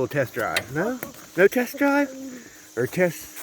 little test drive. No? No test drive? Or test.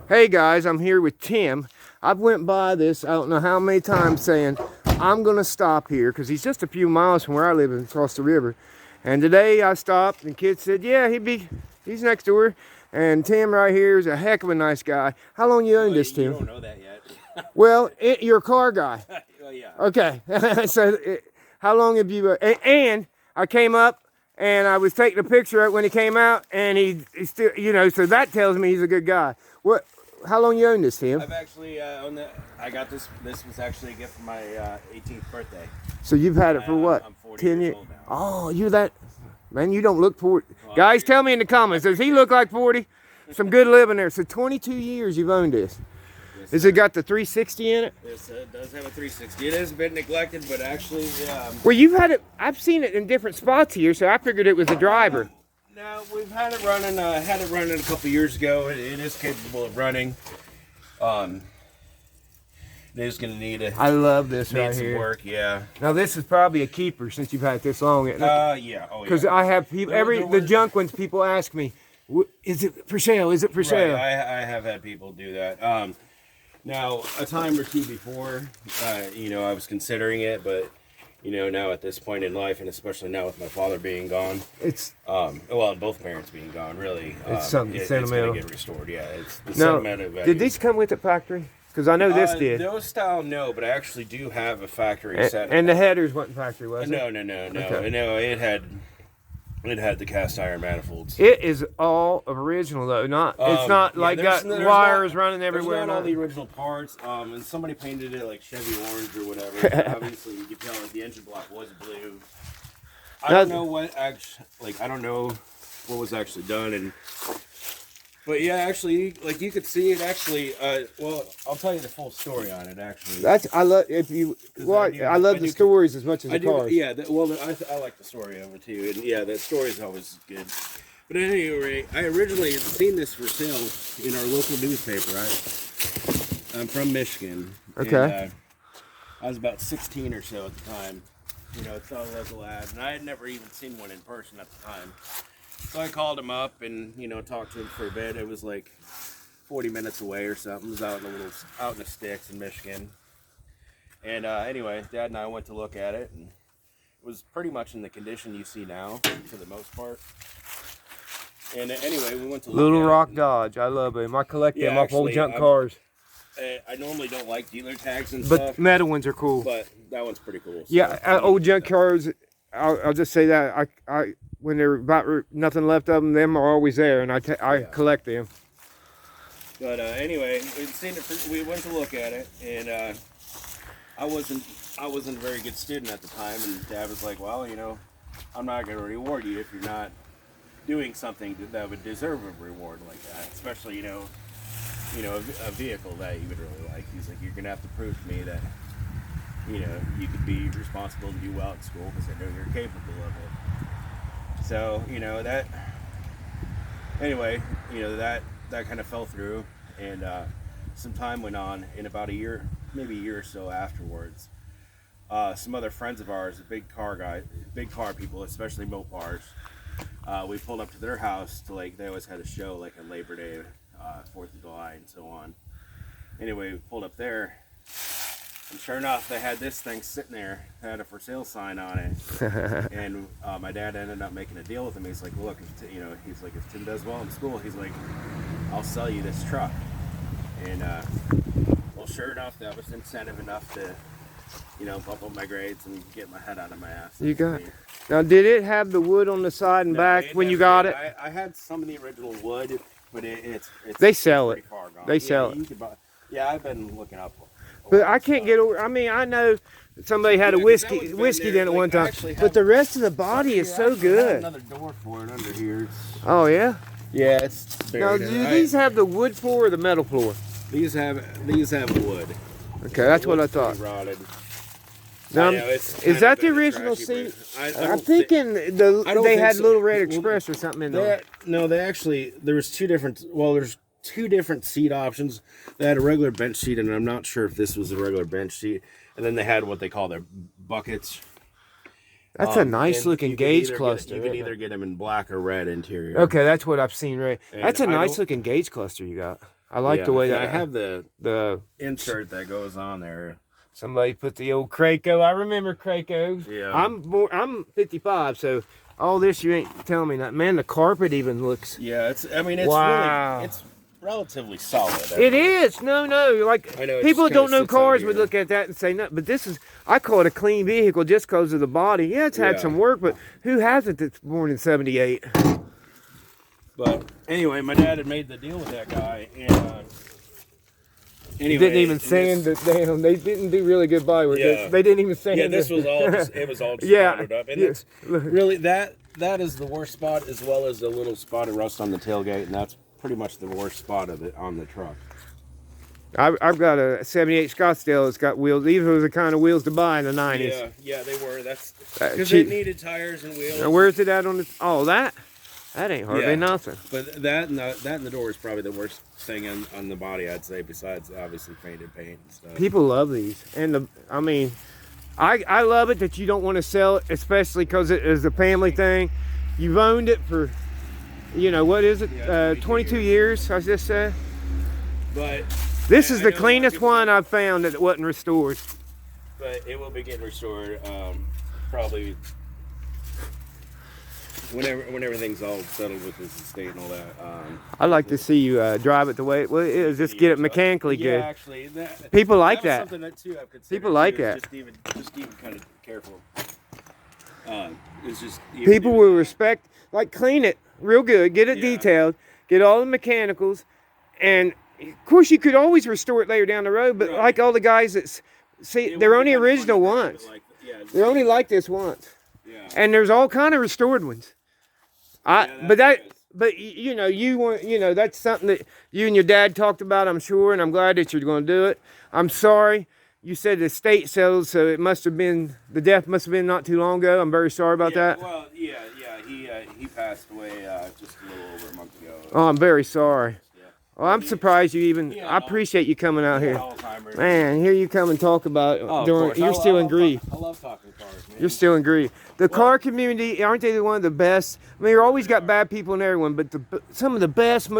Hey guys, I'm here with Tim. I've went by this, I don't know how many times, saying I'm gonna stop here because he's just a few miles from where I live across the river. And today I stopped and kids said, yeah, he's next door. And Tim right here is a heck of a nice guy. How long you owned this, Tim? You don't know that yet. Well, you're a car guy. Well, yeah. Okay. So how long have you, and I came up and I was taking a picture of it when he came out, and he still, you know, so that tells me he's a good guy. How long you own this, Tim? I've actually owned it. I got this. This was actually a gift for my 18th birthday. So you've had it for what? I'm 40 10 years years? old now. Oh, you're that, man, you don't look 40. Well, guys, tell me in the comments, does he look like 40? Some good living there. So 22 years you've owned this. Yes, Has it got the 360 in it? Yes, it does have a 360. It has been neglected, but actually, Well, you've had it, I've seen it in different spots here, so I figured it was a driver. No, we've had it running. Had it running a couple years ago. It is capable of running. It is going to need a. I love this right some here. Work, yeah. Now this is probably a keeper since you've had it this long. Yeah. Oh, Because yeah. I have people, the junk ones, people ask me, is it for sale? Is it for sale? Right, I have had people do that. Now, a time or two before, you know, I was considering it, but, you know, now at this point in life, and especially now with my father being gone, It's well, both parents being gone, really, It's something It's sentimental. going to get restored, yeah. It's the now, sentimental value. did these come with the factory? Because I know this did. Those style, no, but I actually do have a factory set. And the headers wasn't factory, was it? No. Okay. No, it had the cast iron manifolds. It is all original though. It's not like got wires running everywhere. There's not all the original parts. And somebody painted it like Chevy orange or whatever. Obviously, you could tell that the engine block was blue. I don't know what I don't know what was actually done, but yeah, actually, like you could see it actually. Well, I'll tell you the full story on it. Actually, I love I love the stories as much as the cars. Yeah, I like the story of it too, and yeah, that story is always good. But at any rate, I originally had seen this for sale in our local newspaper. I'm from Michigan. Okay. And, I was about 16 or so at the time. You know, it's all local ads, and I had never even seen one in person at the time. So I called him up and, you know, talked to him for a bit. It was like 40 minutes away or something. It was out in the sticks in Michigan. And anyway, Dad and I went to look at it, and it was pretty much in the condition you see now, for the most part. And anyway, we went to look Little at Rock it. Dodge, I love him. I collect them off old actually, junk cars. I normally don't like dealer tags and But stuff, metal ones are cool. but that one's pretty cool. So, Yeah, old junk cars. I'll just say that I when they're about nothing left of them are always there, and I collect them. But anyway, we went to look at it, and I wasn't a very good student at the time, and Dad was like, "Well, you know, I'm not going to reward you if you're not doing something that would deserve a reward like that, especially you know, a vehicle that you would really like." He's like, "You're going to have to prove to me that, you know, you could be responsible and do well at school because I know you're capable of it." So, you know, that, anyway, you know, that kind of fell through, and some time went on, in about a year, maybe a year or so afterwards, some other friends of ours, big car people, especially Mopars, we pulled up to their house to, like, they always had a show, like, on Labor Day, 4th of July, and so on. Anyway, we pulled up there, and sure enough, they had this thing sitting there. It had a for sale sign on it. And my dad ended up making a deal with him. He's like, "Look, he's like, if Tim does well in school, he's like, I'll sell you this truck." And well, sure enough, that was incentive enough to, you know, bump up my grades and get my head out of my ass. You got. Now, did it have the wood on the side and back when you got it? I had some of the original wood, but it's they sell it. Far gone. They sell it. You could buy, I've been looking up. But I can't get over. I mean, I know somebody had a whiskey then at one time, but the rest of the body is so good. Another door for it under here. Oh yeah. Yeah, it's Now, do these have the wood floor or the metal floor? These have wood. Okay, that's what I thought. Rotted. Now, know, is that the original seat? I'm thinking they had Lil Red Express or something in there. No, there's two different seat options. They had a regular bench seat, and I'm not sure if this was a regular bench seat. And then they had what they call their buckets. That's a nice looking gauge cluster. You can either get them in black or red interior. Okay, that's what I've seen. Right, And that's a nice looking gauge cluster you got. I like the way that I have the insert that goes on there. Somebody put the old Craco. I remember Cracos. Yeah. I'm 55, so all this you ain't telling me that. Man, the carpet even looks. Yeah, I mean, it's wow. really, it's relatively solid. It is. No, like people that don't know cars would look at that and say no, but this is. I call it a clean vehicle just because of the body. Yeah, it's had some work, but who hasn't that's born in '78? But anyway, my dad had made the deal with that guy, and anyway, didn't even sand it down. They didn't do really good by with this. They didn't even sand it. Yeah, this was all just, it was all just powdered up, and it's really that is the worst spot, as well as the little spot of rust on the tailgate, and that's pretty much the worst spot of it on the truck. I've got a '78 Scottsdale that's got wheels. These were the kind of wheels to buy in the '90s. Yeah, they were. That's because it needed tires and wheels. Now, where's it at on the? Oh, that ain't hardly nothing. But that and the door is probably the worst thing on the body, I'd say. Besides, obviously, painted paint and stuff. People love these, and I mean, I love it that you don't want to sell it, especially because it is a family thing. You've owned it for, what is it? 22 years. I just said. But this is the cleanest one I've found that wasn't restored. But it will be getting restored probably when everything's all settled with this estate and all that. I'd like to see you drive it the way it is. Just get it mechanically good. Yeah, actually, people like that. Something that too I've considered. People like that. Just even kind of careful. It's just people will respect, like clean it real good, get it detailed, get all the mechanicals, and of course you could always restore it later down the road. But like all the guys that see, they're only original once. They're only like this once. Yeah. And there's all kind of restored ones. But you want, that's something that you and your dad talked about, I'm sure, and I'm glad that you're going to do it. I'm sorry. You said the estate settled, so it must have been, the death must have been not too long ago. I'm very sorry about that. Well, he passed away just a little over a month ago. Oh, I'm very sorry. Yeah. Well, I'm surprised you even, I appreciate you coming out here. Man, here you come and talk about it. You're still in grief. I love talking cars, man. You're still in grief. The car community, aren't they one of the best? I mean, you're always got bad people in everyone, but some of the best.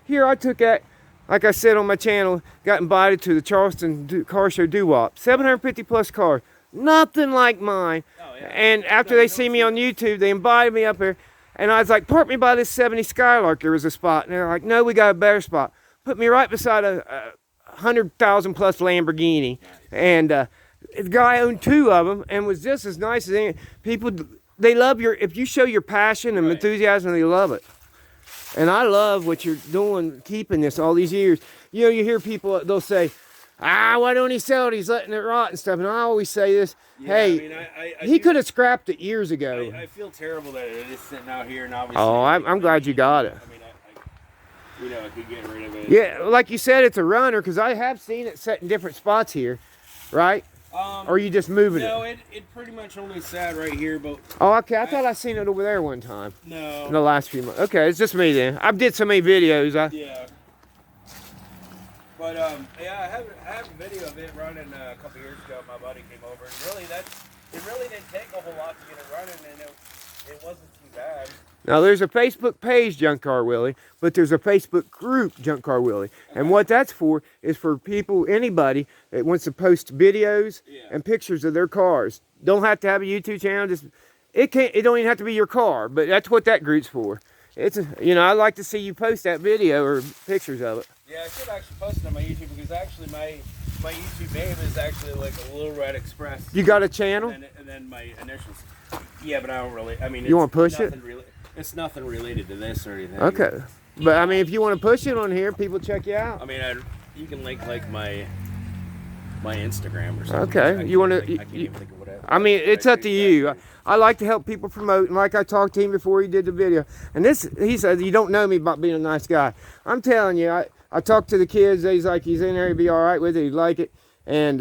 Here, I took that, like I said on my channel, got invited to the Charleston Car Show doo-wop. 750 plus cars. Nothing like mine. Oh, yeah. And after they see me on YouTube, they invited me up here. And I was like, park me by this 70 Skylark. There was a spot. And they're like, no, we got a better spot. Put me right beside a 100,000 plus Lamborghini. And the guy owned two of them and was just as nice as any. People, they love if you show your passion and enthusiasm, they love it. And I love what you're doing, keeping this all these years. You hear people, they'll say, why don't he sell it? He's letting it rot and stuff. And I always say this, he could have scrapped it years ago. I feel terrible that it is sitting out here, and obviously. Oh, I'm glad you got it. I mean, I could get rid of it. Yeah, like you said, it's a runner, because I have seen it set in different spots here, right? Or are you just moving it? No, it pretty much only sat right here, but... Oh, okay, I thought I seen it over there one time. No. In the last few months. Okay, it's just me then. I did so many videos. Yeah. But, I have a video of it running a couple years ago. My buddy came over, and really, it really didn't take a whole lot to get it running, and it wasn't too bad. Now, there's a Facebook page, Junk Car Willie, but there's a Facebook group, Junk Car Willie. And what that's for is for people, anybody that wants to post videos and pictures of their cars. Don't have to have a YouTube channel. It don't even have to be your car, but that's what that group's for. I'd like to see you post that video or pictures of it. Yeah, I should actually post it on my YouTube, because actually my YouTube name is actually like a Lil Red Express. You got a channel? And then my initials. Yeah, but I don't really. I mean, you want to push it? It's nothing related to this or anything. Okay. But, I mean, if you want to push it on here, people check you out. I mean, you can link, like, my Instagram or something. Okay. You want to... I can't even think of what I mean, it's up to you. I like to help people promote, and like I talked to him before he did the video. And he said, you don't know me about being a nice guy. I'm telling you, I talked to the kids. He's like, he's in there, he'd be all right with it, he'd like it. And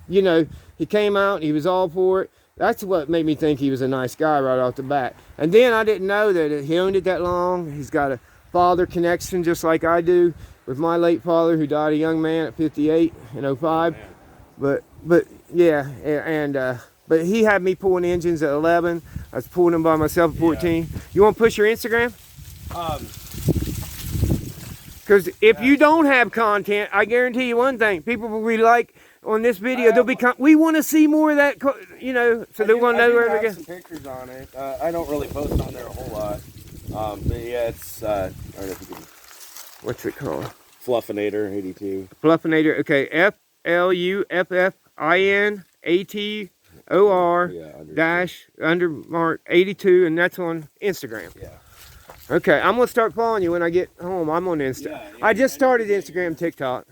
he came out, and he was all for it. That's what made me think he was a nice guy right off the bat. And then I didn't know that he owned it that long. He's got a father connection just like I do with my late father, who died a young man at 58 in 05. But yeah, and But he had me pulling engines at 11. I was pulling them by myself at 14. Yeah. You want to push your Instagram? Because if you don't have content, I guarantee you one thing: people will be like on this video. They'll be. We want to see more of that. You know, so they want to know where to go. Some pictures on it. I don't really post on there a whole lot. But yeah, it's. I don't know if you can. What's it called? Fluffinator 82. Fluffinator. Okay, FLUFFINATOR dash undermark 82, and that's on Instagram. Yeah. Okay, I'm gonna start following you when I get home. I'm on Insta. Yeah, I just started Instagram, TikTok.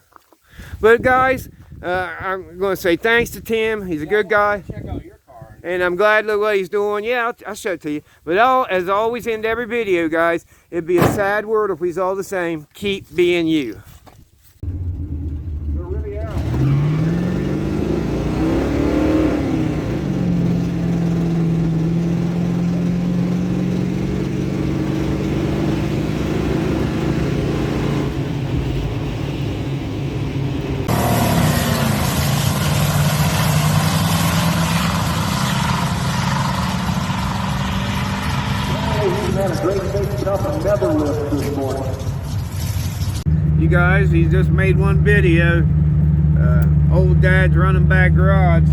But guys, I'm gonna say thanks to Tim. He's a good guy. Check out your car. And I'm glad to look what he's doing. Yeah, I'll show it to you. But as always, end every video, guys, it'd be a sad world if we was all the same. Keep being you. You guys, he just made one video. Old dad's running back garage.